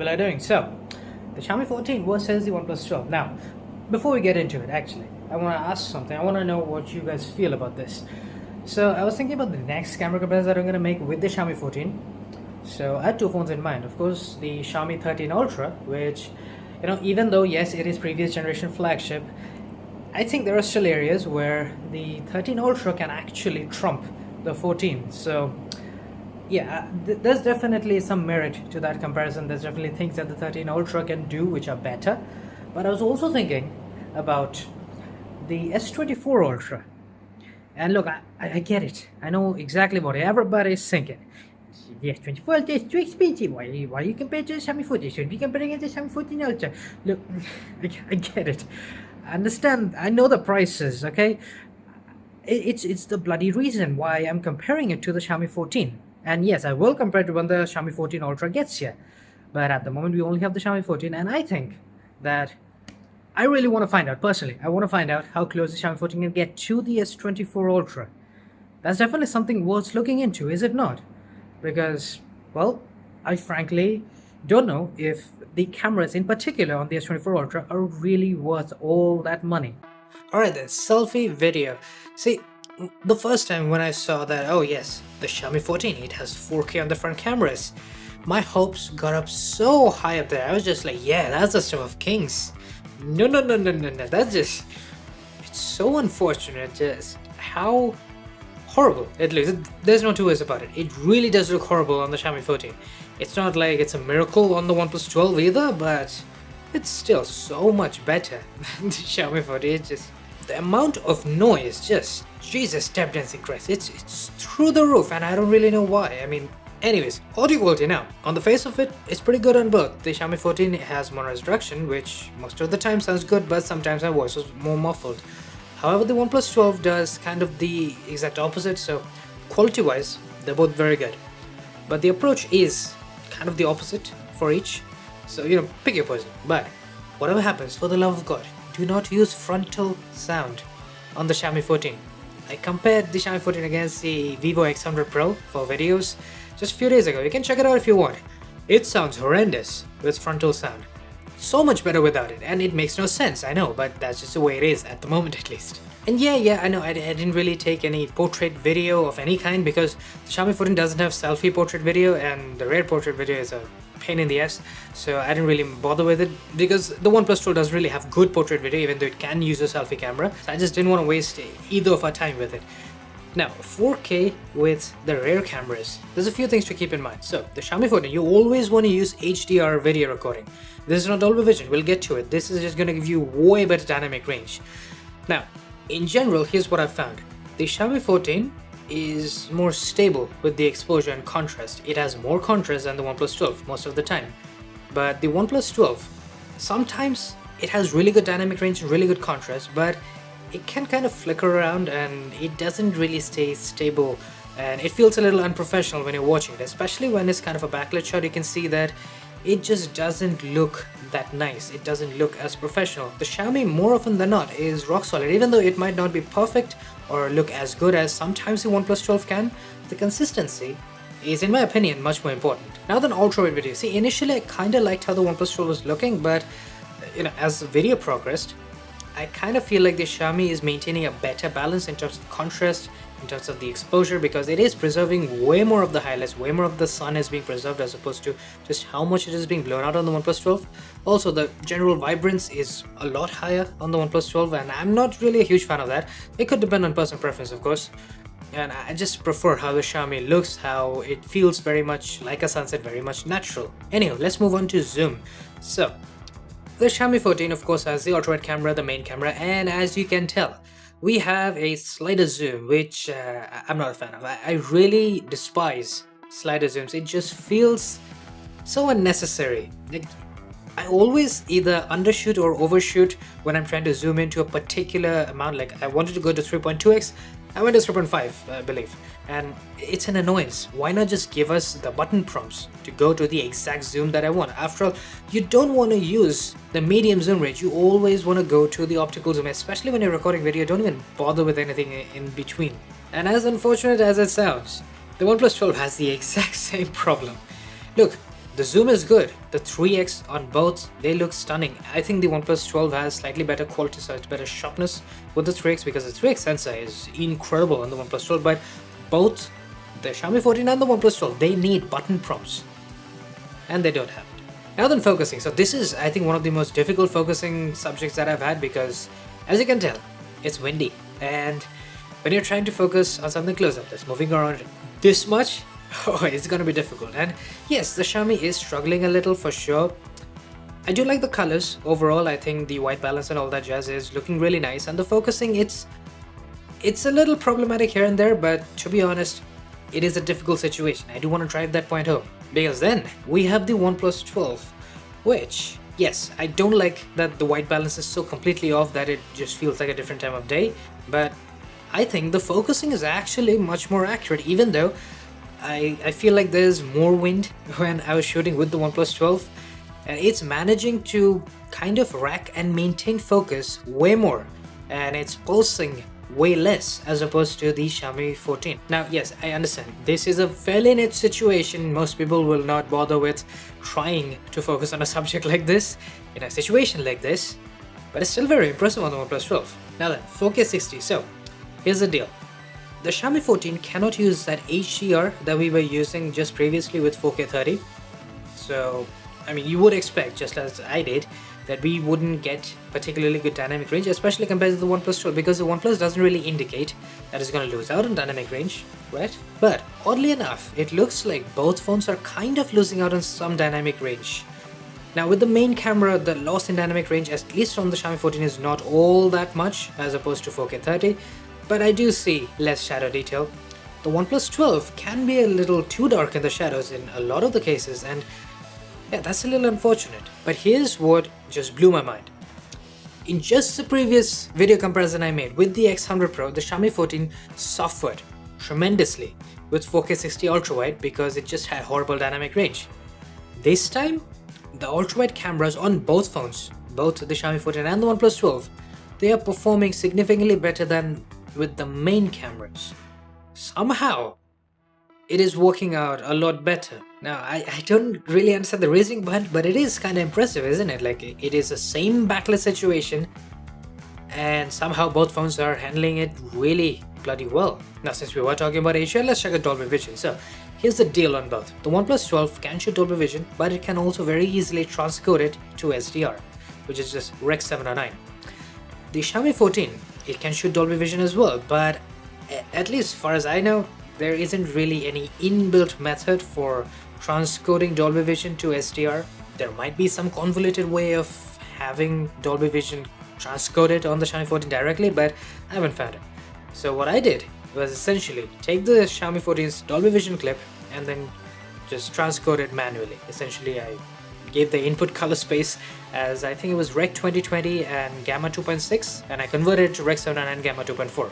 people are doing. So, the Xiaomi 14 versus the OnePlus 12. Now, before we get into it, actually, I want to ask something. I want to know what you guys feel about this. So, I was thinking about the next camera comparison that I'm going to make with the Xiaomi 14. So, I had two phones in mind. Of course, the Xiaomi 13 Ultra, which, even though, yes, it is previous generation flagship, I think there are still areas where the 13 Ultra can actually trump the 14. So, yeah, there's definitely some merit to that comparison. There's definitely things that the 13 Ultra can do which are better. But I was also thinking about the S24 Ultra. And look, I get it. I know exactly what everybody's thinking. The S24 Ultra is too expensive. Why you compare to the Xiaomi 14? Should be comparing it to the Xiaomi 14 Ultra. Look, I get it. I understand. I know the prices, okay? It's the bloody reason why I'm comparing it to the Xiaomi 14. And yes, I will compare it when the Xiaomi 14 Ultra gets here. But at the moment, we only have the Xiaomi 14. And I think that I really want to find out, personally, I want to find out how close the Xiaomi 14 can get to the S24 Ultra. That's definitely something worth looking into, is it not? Because, well, I frankly don't know if the cameras in particular on the S24 Ultra are really worth all that money. Alright then, selfie video. See, the first time when I saw that, oh yes, the Xiaomi 14, it has 4K on the front cameras, my hopes got up so high up there. I was just like, yeah, that's the stuff of kings. No, that's just, it's so unfortunate just how horrible it looks. There's no two ways about it. It really does look horrible on the Xiaomi 14. It's not like it's a miracle on the OnePlus 12 either, but it's still so much better than the Xiaomi 14. It's just, the amount of noise, just, Jesus, tap dancing Christ, it's through the roof, and I don't really know why. I mean, anyways, audio quality now, on the face of it, it's pretty good on both. The Xiaomi 14 has monorized reduction, which most of the time sounds good, but sometimes my voice was more muffled. However, the OnePlus 12 does kind of the exact opposite, so quality-wise, they're both very good. But the approach is kind of the opposite for each, so, pick your poison. But whatever happens, for the love of God, do not use frontal sound on the Xiaomi 14. I compared the Xiaomi 14 against the Vivo X100 Pro for videos just a few days ago. You can check it out if you want. It sounds horrendous with frontal sound. So much better without it, and it makes no sense, I know, but that's just the way it is at the moment at least. And yeah, I know I didn't really take any portrait video of any kind because the Xiaomi 14 doesn't have selfie portrait video, and the rare portrait video is a pain in the ass, so I didn't really bother with it because the OnePlus 12 doesn't really have good portrait video, even though it can use a selfie camera, so I just didn't want to waste either of our time with it. Now, 4K with the rear cameras, there's a few things to keep in mind. So, the Xiaomi 14, you always want to use HDR video recording. This is not Dolby Vision, we'll get to it. This is just going to give you way better dynamic range. Now, in general, here's what I've found. The Xiaomi 14 is more stable with the exposure and contrast. It has more contrast than the OnePlus 12 most of the time. But the OnePlus 12, sometimes it has really good dynamic range and really good contrast, but it can kind of flicker around and it doesn't really stay stable, and it feels a little unprofessional when you're watching it, especially when it's kind of a backlit shot. You can see that it just doesn't look that nice. It doesn't look as professional. The Xiaomi, more often than not, is rock solid. Even though it might not be perfect or look as good as sometimes the OnePlus 12 can, the consistency is, in my opinion, much more important. Now then, ultrawide video. See, initially I kind of liked how the OnePlus 12 was looking, but as the video progressed, I kind of feel like the Xiaomi is maintaining a better balance in terms of contrast, in terms of the exposure, because it is preserving way more of the highlights, way more of the sun is being preserved as opposed to just how much it is being blown out on the OnePlus 12. Also, the general vibrance is a lot higher on the OnePlus 12, and I'm not really a huge fan of that. It could depend on personal preference, of course. And I just prefer how the Xiaomi looks, how it feels very much like a sunset, very much natural. Anyhow, let's move on to zoom. So, the Xiaomi 14 of course has the ultrawide camera, the main camera, and as you can tell, we have a slider zoom, which I'm not a fan of. I really despise slider zooms. It just feels so unnecessary. I always either undershoot or overshoot when I'm trying to zoom into a particular amount. Like I wanted to go to 3.2x, I went to 3.5, I believe, and it's an annoyance. Why not just give us the button prompts to go to the exact zoom that I want? After all, you don't want to use the medium zoom range. You always want to go to the optical zoom, especially when you're recording video. Don't even bother with anything in between. And as unfortunate as it sounds, the OnePlus 12 has the exact same problem. Look, The zoom is good. The 3x on both, they look stunning. I think the OnePlus 12 has slightly better quality, so it's better sharpness with the 3x, because the 3x sensor is incredible on the OnePlus 12. But both the Xiaomi 14 and the OnePlus 12, they need button prompts, and they don't have it. Now then, focusing. So this is, I think, one of the most difficult focusing subjects that I've had, because as you can tell, it's windy, and when you're trying to focus on something close up that's moving around this much, oh, it's gonna be difficult. And yes, the Xiaomi is struggling a little for sure. I do like the colors overall. I think the white balance and all that jazz is looking really nice, and the focusing, it's a little problematic here and there, but to be honest, it is a difficult situation. I do want to drive that point home, because then we have the OnePlus 12, which, yes, I don't like that the white balance is so completely off that it just feels like a different time of day, but I think the focusing is actually much more accurate, even though I feel like there's more wind when I was shooting with the OnePlus 12, and it's managing to kind of rack and maintain focus way more, and it's pulsing way less as opposed to the Xiaomi 14. Now, yes, I understand this is a fairly niche situation. Most people will not bother with trying to focus on a subject like this in a situation like this, but it's still very impressive on the OnePlus 12. Now then, 4K 60. So here's the deal. The Xiaomi 14 cannot use that HDR that we were using just previously with 4K 30. So, I mean, you would expect, just as I did, that we wouldn't get particularly good dynamic range, especially compared to the OnePlus 12, because the OnePlus doesn't really indicate that it's going to lose out on dynamic range, right? But oddly enough, it looks like both phones are kind of losing out on some dynamic range. Now, with the main camera, the loss in dynamic range, at least on the Xiaomi 14, is not all that much as opposed to 4K 30. But I do see less shadow detail. The OnePlus 12 can be a little too dark in the shadows in a lot of the cases, and yeah, that's a little unfortunate. But here's what just blew my mind. In just the previous video comparison I made with the X100 Pro, the Xiaomi 14 suffered tremendously with 4K 60 ultrawide because it just had horrible dynamic range. This time, the ultrawide cameras on both phones, both the Xiaomi 14 and the OnePlus 12, they are performing significantly better than with the main cameras. Somehow, it is working out a lot better. Now, I don't really understand the reasoning behind it, but it is kind of impressive, isn't it? Like, it is the same backlit situation, and somehow both phones are handling it really bloody well. Now, since we were talking about HDR, let's check out Dolby Vision. So, here's the deal on both. The OnePlus 12 can shoot Dolby Vision, but it can also very easily transcode it to SDR, which is just Rec 709. The Xiaomi 14, it can shoot Dolby Vision as well, but at least far as I know, there isn't really any inbuilt method for transcoding Dolby Vision to SDR. There might be some convoluted way of having Dolby Vision transcoded on the Xiaomi 14 directly, but I haven't found it. So what I did was essentially take the Xiaomi 14's Dolby Vision clip and then just transcode it manually. Essentially, I gave the input color space as I think it was Rec 2020 and Gamma 2.6, and I converted it to Rec 709 and Gamma 2.4.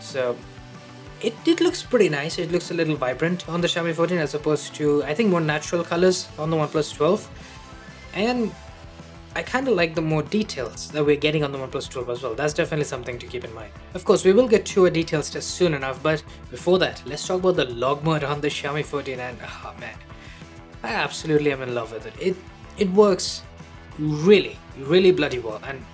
So it looks pretty nice. It looks a little vibrant on the Xiaomi 14 as opposed to, I think, more natural colors on the OnePlus 12. And I kind of like the more details that we're getting on the OnePlus 12 as well. That's definitely something to keep in mind. Of course, we will get to a details test soon enough, but before that, let's talk about the log mode on the Xiaomi 14, and oh man, I absolutely am in love with it. It works really, really bloody well, and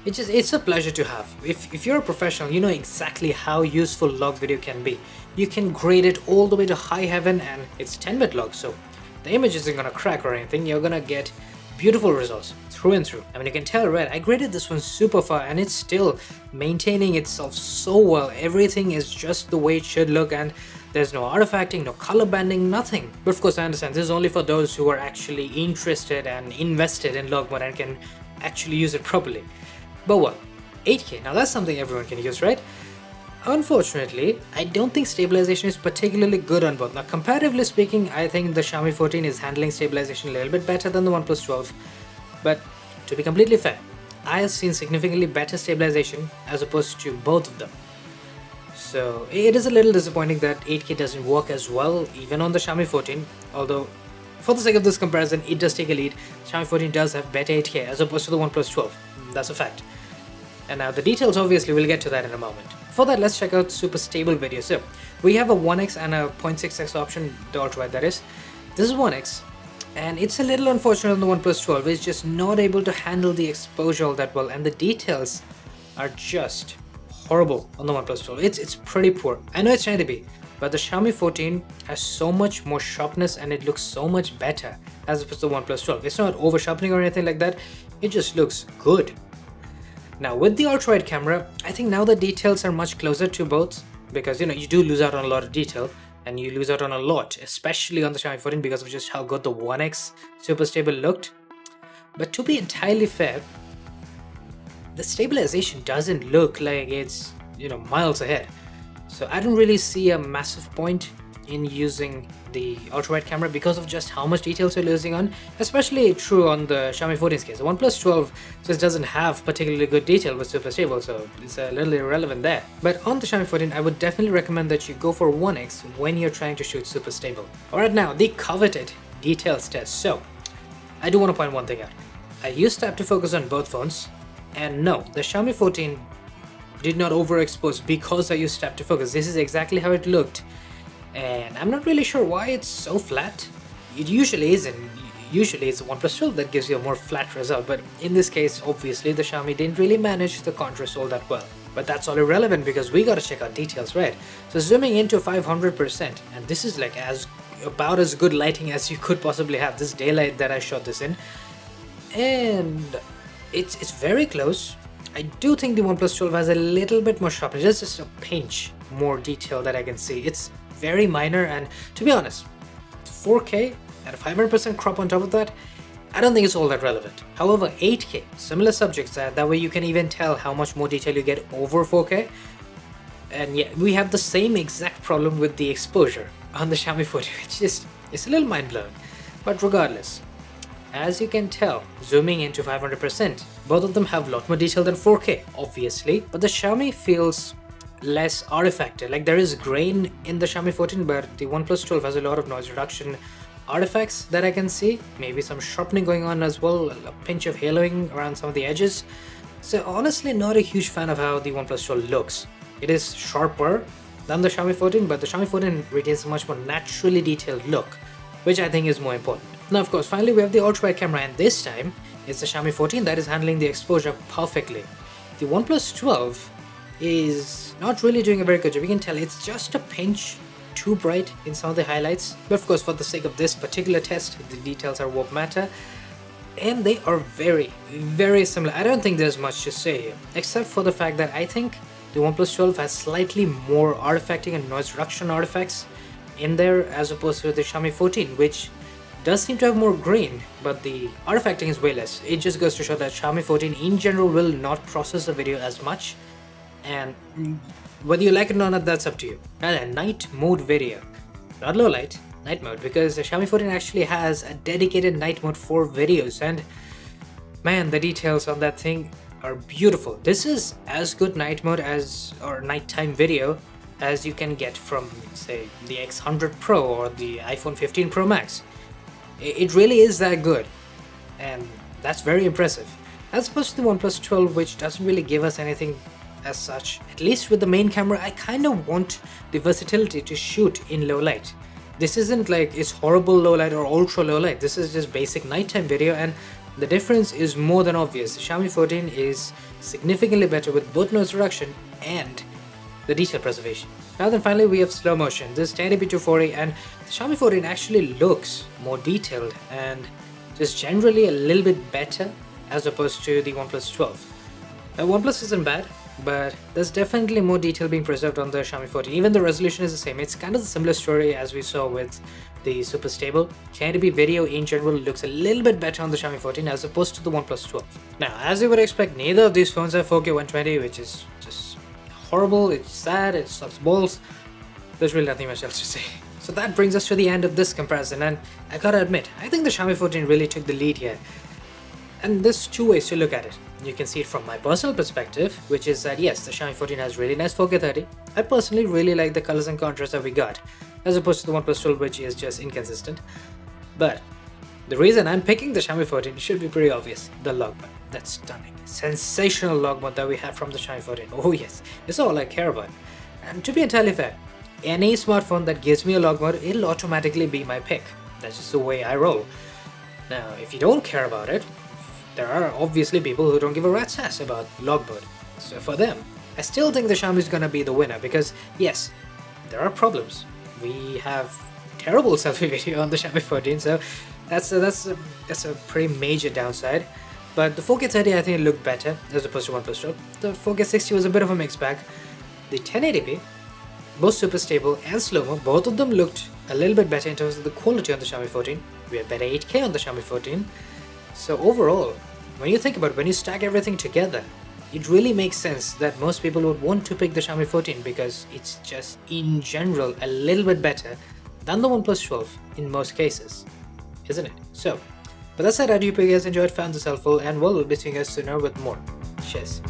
it's a pleasure to have. If you're a professional, you know exactly how useful log video can be. You can grade it all the way to high heaven, and it's 10-bit log, so the image isn't gonna crack or anything. You're gonna get beautiful results through and through. I mean, you can tell, right? I graded this one super far, and it's still maintaining itself so well. Everything is just the way it should look, and there's no artifacting, no color banding, nothing. But of course, I understand this is only for those who are actually interested and invested in log mode and can actually use it properly. But well, 8K, now that's something everyone can use, right? Unfortunately, I don't think stabilization is particularly good on both. Now, comparatively speaking, I think the Xiaomi 14 is handling stabilization a little bit better than the OnePlus 12. But to be completely fair, I have seen significantly better stabilization as opposed to both of them. So it is a little disappointing that 8K doesn't work as well even on the Xiaomi 14, although for the sake of this comparison, it does take a lead. Xiaomi 14 does have better 8K as opposed to the OnePlus 12. That's a fact. And now the details, obviously, we'll get to that in a moment. For that, let's check out super stable video. So we have a 1x and a 0.6x option, the ultrawide that is. This is 1x, and it's a little unfortunate on the OnePlus 12. It's just not able to handle the exposure all that well, and the details are just horrible on the OnePlus 12. It's pretty poor. I know it's trying to be, but the Xiaomi 14 has so much more sharpness and it looks so much better as opposed to the OnePlus 12. It's not over sharpening or anything like that. It just looks good. Now with the ultra-wide camera, I think now the details are much closer to both, because you do lose out on a lot of detail, and you lose out on a lot, especially on the Xiaomi 14, because of just how good the 1x Super Stable looked. But to be entirely fair, the stabilization doesn't look like it's miles ahead. So I don't really see a massive point in using the ultra-wide camera because of just how much details you're losing on, especially true on the Xiaomi 14's case. The OnePlus 12 just doesn't have particularly good detail with Super Stable, so it's a little irrelevant there. But on the Xiaomi 14, I would definitely recommend that you go for 1x when you're trying to shoot Super Stable. Alright, now the coveted details test. So I do want to point one thing out. I used tap to focus on both phones, and no, the Xiaomi 14 did not overexpose because I used tap to focus. This is exactly how it looked, and I'm not really sure why it's so flat. It usually isn't. Usually it's the OnePlus 12 that gives you a more flat result, but in this case, obviously the Xiaomi didn't really manage the contrast all that well. But that's all irrelevant because we gotta check out details, right? So zooming into 500%, and this is like about as good lighting as you could possibly have. This daylight that I shot this in, and it's very close. I do think the OnePlus 12 has a little bit more sharpness, just a pinch more detail that I can see. It's very minor, and to be honest, 4K and a 500% crop on top of that, I don't think it's all that relevant. However, 8K, similar subjects, that way you can even tell how much more detail you get over 4K. And yeah, we have the same exact problem with the exposure on the Xiaomi 14. It's a little mind-blowing. But regardless, as you can tell, zooming into 500%, both of them have a lot more detail than 4K, obviously, but the Xiaomi feels less artifacted. Like, there is grain in the Xiaomi 14, but the OnePlus 12 has a lot of noise reduction artifacts that I can see, maybe some sharpening going on as well, a pinch of haloing around some of the edges. So honestly, not a huge fan of how the OnePlus 12 looks. It is sharper than the Xiaomi 14, but the Xiaomi 14 retains a much more naturally detailed look, which I think is more important. Now, of course, finally we have the ultra-wide camera, and this time it's the Xiaomi 14 that is handling the exposure perfectly. The OnePlus 12 is not really doing a very good job. You can tell it's just a pinch too bright in some of the highlights, but of course, for the sake of this particular test, the details are what matter, and they are very, very similar. I don't think there's much to say here, except for the fact that I think the OnePlus 12 has slightly more artifacting and noise reduction artifacts in there as opposed to the Xiaomi 14, which does seem to have more grain, but the artifacting is way less. It just goes to show that Xiaomi 14 in general will not process the video as much, and whether you like it or not, that's up to you. Now, a night mode video, not low light, night mode, because the Xiaomi 14 actually has a dedicated night mode for videos, and man, the details on that thing are beautiful. This is as good night mode or nighttime video as you can get from, say, the X100 Pro or the iPhone 15 Pro Max. It really is that good, and that's very impressive. As opposed to the OnePlus 12, which doesn't really give us anything as such. At least with the main camera, I kind of want the versatility to shoot in low light. This isn't like it's horrible low light or ultra low light. This is just basic nighttime video, and the difference is more than obvious. The Xiaomi 14 is significantly better with both noise reduction and the detail preservation. Now then, finally we have slow motion. This is 1080p 240, and the Xiaomi 14 actually looks more detailed and just generally a little bit better as opposed to the OnePlus 12. Now, OnePlus isn't bad, but there's definitely more detail being preserved on the Xiaomi 14. Even the resolution is the same. It's kind of the similar story as we saw with the Super Stable. 1080p video in general looks a little bit better on the Xiaomi 14 as opposed to the OnePlus 12. Now, as you would expect, neither of these phones have 4K 120, which is just horrible, it's sad, it sucks balls. There's really nothing much else to say. So that brings us to the end of this comparison, and I gotta admit, I think the Xiaomi 14 really took the lead here. And there's two ways to look at it. You can see it from my personal perspective, which is that yes, the Xiaomi 14 has really nice 4K 30. I personally really like the colors and contrast that we got, as opposed to the OnePlus 12, which is just inconsistent. But the reason I'm picking the Xiaomi 14 should be pretty obvious. The log mode. That's stunning. Sensational log mode that we have from the Xiaomi 14. Oh yes, it's all I care about. And to be entirely fair, any smartphone that gives me a log mode, it'll automatically be my pick. That's just the way I roll. Now, if you don't care about it, there are obviously people who don't give a rat's ass about log mode. So for them, I still think the Xiaomi is gonna be the winner because yes, there are problems. We have terrible selfie video on the Xiaomi 14, so that's a pretty major downside. But the 4K 30 I think it looked better as opposed to OnePlus 12. The 4K 60 was a bit of a mixed bag. The 1080p, both super stable and slow-mo, both of them looked a little bit better in terms of the quality on the Xiaomi 14. We had better 8K on the Xiaomi 14. So overall, when you think about it, when you stack everything together, it really makes sense that most people would want to pick the Xiaomi 14 because it's just in general a little bit better than the OnePlus 12 in most cases, isn't it? So, but that said, I do hope you guys enjoyed, found this helpful, and we'll be seeing you guys sooner with more. Cheers.